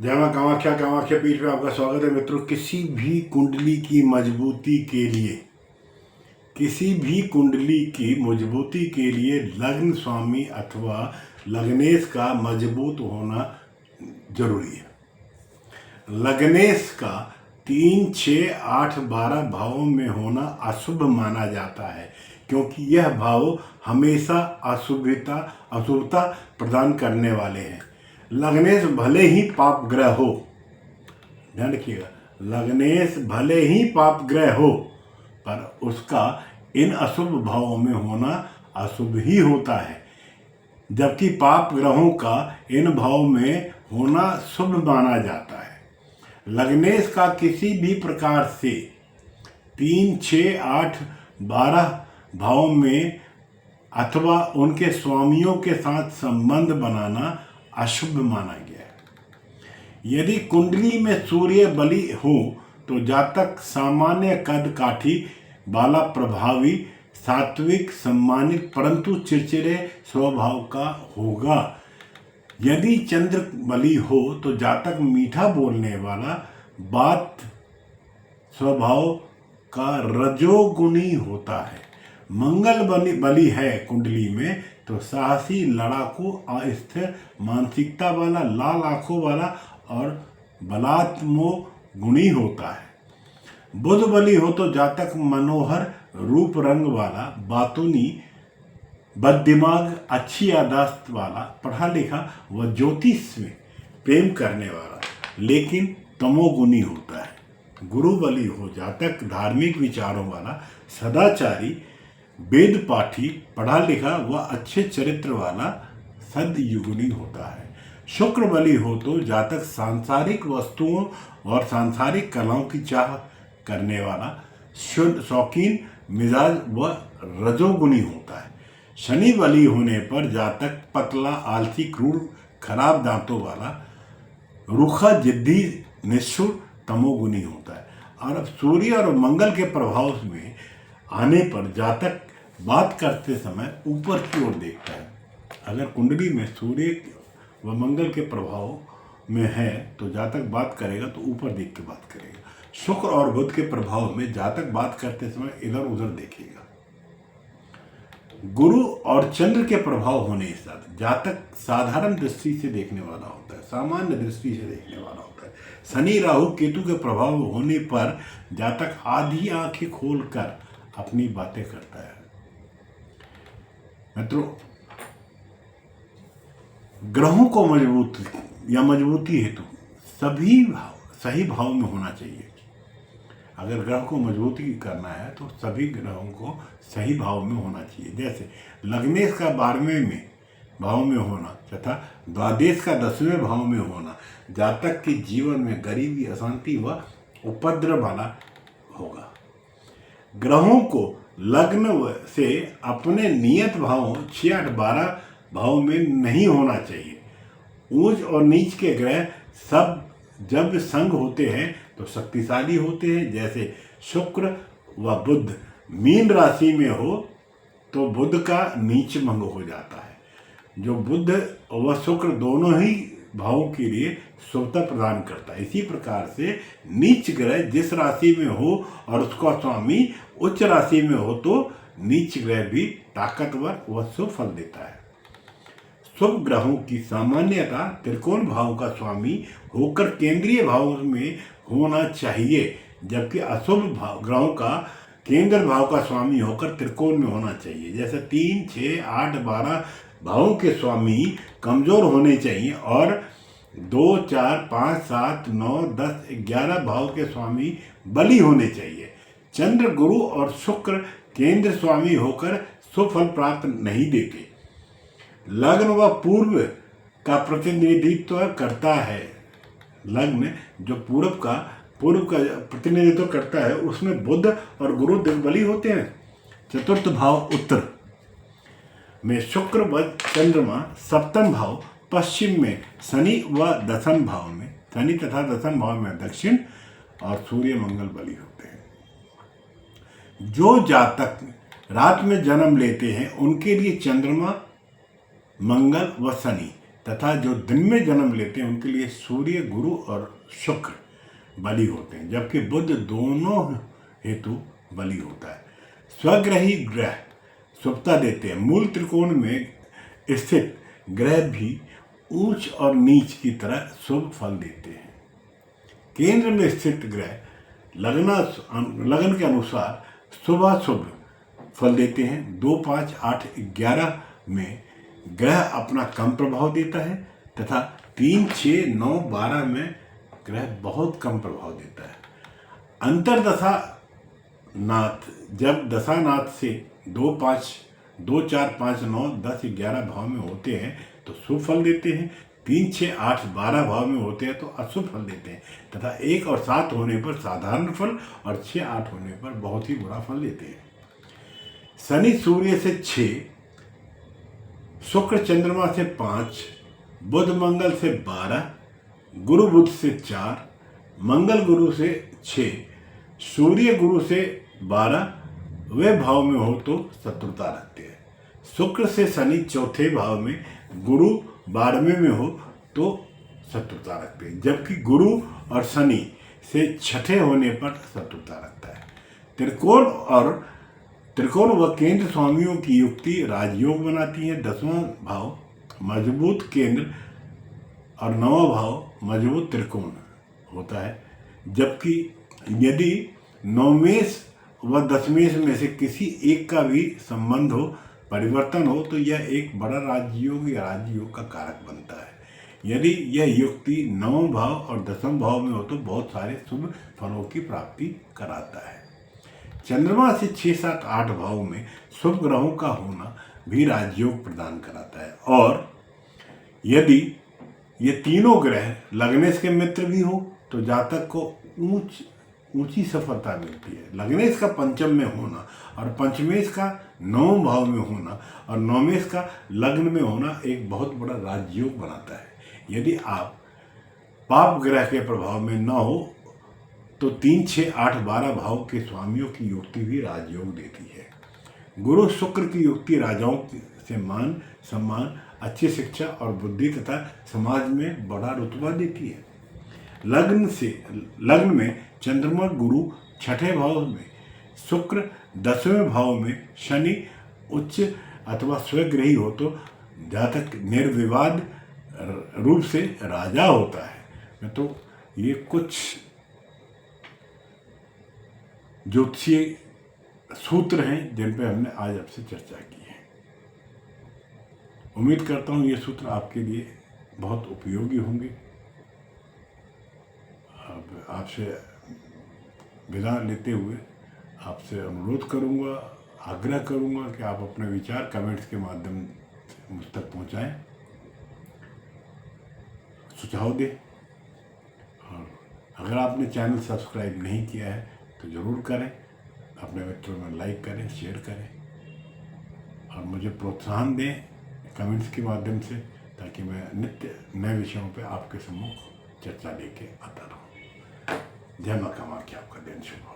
जय मां कामाख्या। कामाख्या पीठ में आपका स्वागत है मित्रों। किसी भी कुंडली की मजबूती के लिए लग्न स्वामी अथवा लग्नेश का मजबूत होना जरूरी है। लग्नेश का 3, 6, 8, 12 भावों में होना अशुभ माना जाता है, क्योंकि यह भाव हमेशा अशुभता प्रदान करने वाले हैं। लग्नेश भले ही पाप ग्रह हो, ध्यान रखिएगा, लग्नेश भले ही पाप ग्रह हो, पर उसका इन अशुभ भावों में होना अशुभ ही होता है, जबकि पाप ग्रहों का इन भाव में होना शुभ माना जाता है। लग्नेश का किसी भी प्रकार से 3, 6, 8, 12 भाव में अथवा उनके स्वामियों के साथ संबंध बनाना अशुभ माना गया है। यदि कुंडली में सूर्य बलि हो तो जातक सामान्य कद काठी वाला, प्रभावी, सात्विक, सम्मानित परंतु चिड़चिड़े स्वभाव का होगा। यदि चंद्र बलि हो तो जातक मीठा बोलने वाला, बात स्वभाव का रजोगुणी होता है। मंगल बलि है कुंडली में तो साहसी, लड़ाकू, अस्थिर मानसिकता वाला, लाल आंखों वाला और बलात्मो गुणी होता है। बुध बलि हो तो जातक मनोहर रूप रंग वाला, बातूनी, बददिमाग, अच्छी याददाश्त वाला, पढ़ा लिखा व ज्योतिष में प्रेम करने वाला, लेकिन तमोगुणी होता है। गुरु बलि हो जातक धार्मिक विचारों वाला, सदाचारी, वेद पाठी, पढ़ा लिखा व अच्छे चरित्र वाला, सद्युगुणी होता है। शुक्र बलि हो तो जातक सांसारिक वस्तुओं और सांसारिक कलाओं की चाह करने वाला, शौकीन मिजाज व रजोगुणी होता है। शनि बलि होने पर जातक पतला, आलसी, क्रूर, खराब दांतों वाला, रूखा, जिद्दी, निष्ठुर, तमोगुणी होता है। और अब सूर्य और मंगल के प्रभाव में आने पर जातक बात करते समय ऊपर की ओर देखता है। अगर कुंडली में सूर्य व मंगल के प्रभाव में है तो जातक बात करेगा तो ऊपर देख के बात करेगा। शुक्र और बुध के प्रभाव में जातक बात करते समय इधर उधर देखेगा। गुरु और चंद्र के प्रभाव होने के साथ जातक साधारण दृष्टि से देखने वाला होता है, सामान्य दृष्टि से देखने वाला होता है। शनि, राहु, केतु के प्रभाव होने पर जातक आधी आंखें खोलकर अपनी बातें करता है। मित्रों, ग्रहों को मजबूती हेतु सभी भाव सही भाव में होना चाहिए। अगर ग्रह को मजबूती करना है तो सभी ग्रहों को सही भाव में होना चाहिए। जैसे लग्नेश का 12वें भाव में होना तथा द्वादश का 10वें भाव में होना जातक के जीवन में गरीबी, अशांति व उपद्रव वाला होगा। ग्रहों को लग्न से अपने नियत भावों 6, 8, 12 भाव में नहीं होना चाहिए। ऊंच और नीच के ग्रह सब जब संग होते हैं तो शक्तिशाली होते हैं। जैसे शुक्र व बुध मीन राशि में हो तो बुध का नीच भंग हो जाता है, जो बुध व शुक्र दोनों ही भावों के लिए शुभता प्रदान करता है। इसी प्रकार से नीच ग्रह जिस राशि में हो और उसका स्वामी उच्च राशि में हो तो नीच ग्रह भी ताकतवर व शुभ फल देता है। शुभ ग्रहों की सामान्यता त्रिकोण भाव का स्वामी होकर केंद्रीय भाव में होना चाहिए, जबकि अशुभ ग्रहों का केंद्र भाव का स्वामी होकर त्रिकोण में होना चाहिए। जैसे 3, 6, 8, 12 भावों के स्वामी कमजोर होने चाहिए और 2, 4, 5, 7, 9, 10, 11 भाव के स्वामी बली होने चाहिए। चंद्र, गुरु और शुक्र केंद्र स्वामी होकर सुफल प्राप्त नहीं देते। लग्न व पूर्व का प्रतिनिधित्व करता है। लग्न जो पूर्व का प्रतिनिधित्व करता है उसमें बुध और गुरु दिग्बली होते हैं। चतुर्थ भाव उत्तर में शुक्र व चंद्रमा, सप्तम भाव पश्चिम में शनि व दशम भाव में शनि तथा दशम भाव में दक्षिण और सूर्य मंगल बली होते हैं। जो जातक रात में जन्म लेते हैं उनके लिए चंद्रमा, मंगल व शनि तथा जो दिन में जन्म लेते हैं उनके लिए सूर्य, गुरु और शुक्र बलि होते हैं, जबकि बुध दोनों हेतु बलि होता है। स्वग्रही ग्रह शुभता देते हैं। मूल त्रिकोण में स्थित ग्रह भी ऊंच और नीच की तरह शुभ फल देते हैं। केंद्र में स्थित ग्रह लगन के अनुसार शुभाशुभ फल देते हैं। 2, 5, 8, 11 में ग्रह अपना कम प्रभाव देता है तथा 3, 6, 9, 12 में ग्रह बहुत कम प्रभाव देता है। अंतरदशा नाथ जब दशानाथ से 2, 4, 5, 9, 10, 11 भाव में होते हैं तो शुभ फल देते हैं। 3, 6, 8, 12 भाव में होते हैं तो अशुभ फल देते हैं तथा 1 और 7 होने पर साधारण फल और 6, 8 होने पर बहुत ही बुरा फल देते हैं। शनि सूर्य से 6, शुक्र चंद्रमा से 5, बुध मंगल से 12, गुरु बुध से 4, मंगल गुरु से 6, सूर्य गुरु से 12 वे भाव में हो तो शत्रुता रखते हैं। शुक्र से शनि चौथे भाव में, गुरु 12वें में हो तो शत्रुता रखते हैं, जबकि गुरु और शनि से छठे होने पर शत्रुता रखता है। त्रिकोण व केंद्र स्वामियों की युक्ति राजयोग बनाती है। 10वां भाव मजबूत केंद्र और 9वां भाव मजबूत त्रिकोण होता है, जबकि यदि 9वें व 10वें में से किसी एक का भी संबंध हो, परिवर्तन हो, तो यह एक बड़ा राजयोग या राजयोग का कारक बनता है। यदि यह युक्ति 9वें भाव और 10वें भाव में हो तो बहुत सारे शुभ फलों की प्राप्ति कराता है। चंद्रमा से 6, 7, 8 भाव में शुभ ग्रहों का होना भी राजयोग प्रदान कराता है। और यदि ये तीनों ग्रह लग्नेश के मित्र भी हो तो जातक को ऊंची सफलता मिलती है। लग्नेश का पंचम में होना और पंचमेश का 9वें भाव में होना और नौमेश का लग्न में होना एक बहुत बड़ा राजयोग बनाता है। यदि आप पाप ग्रह के प्रभाव में न हो तो 3, 6, 8, 12 भाव के स्वामियों की युक्ति भी राजयोग देती है। गुरु शुक्र की युक्ति राजाओं से मान, सम्मान, अच्छी शिक्षा और बुद्धि तथा समाज में बड़ा रुतबा देती है। लग्न में चंद्रमा गुरु छठे भाव में, शुक्र 10वें भाव में, शनि उच्च अथवा स्वग्रही हो तो जातक निर्विवाद रूप से राजा होता है। तो ये कुछ ज्योतिषीय सूत्र हैं जिन पर हमने आज आपसे चर्चा की है। उम्मीद करता हूँ ये सूत्र आपके लिए बहुत उपयोगी होंगे। अब आपसे विदा लेते हुए आपसे अनुरोध करूँगा, आग्रह करूँगा कि आप अपने विचार कमेंट्स के माध्यम से मुझ तक पहुँचाएँ, सुझाव दें। और अगर आपने चैनल सब्सक्राइब नहीं किया है तो ज़रूर करें, अपने मित्रों में लाइक करें, शेयर करें और मुझे प्रोत्साहन दें कमेंट्स के माध्यम से, ताकि मैं नित्य नए विषयों पर आपके सम्मुख चर्चा लेके आता रहूँ। जय मां कामाख्या, आपका दिन शुभ हो।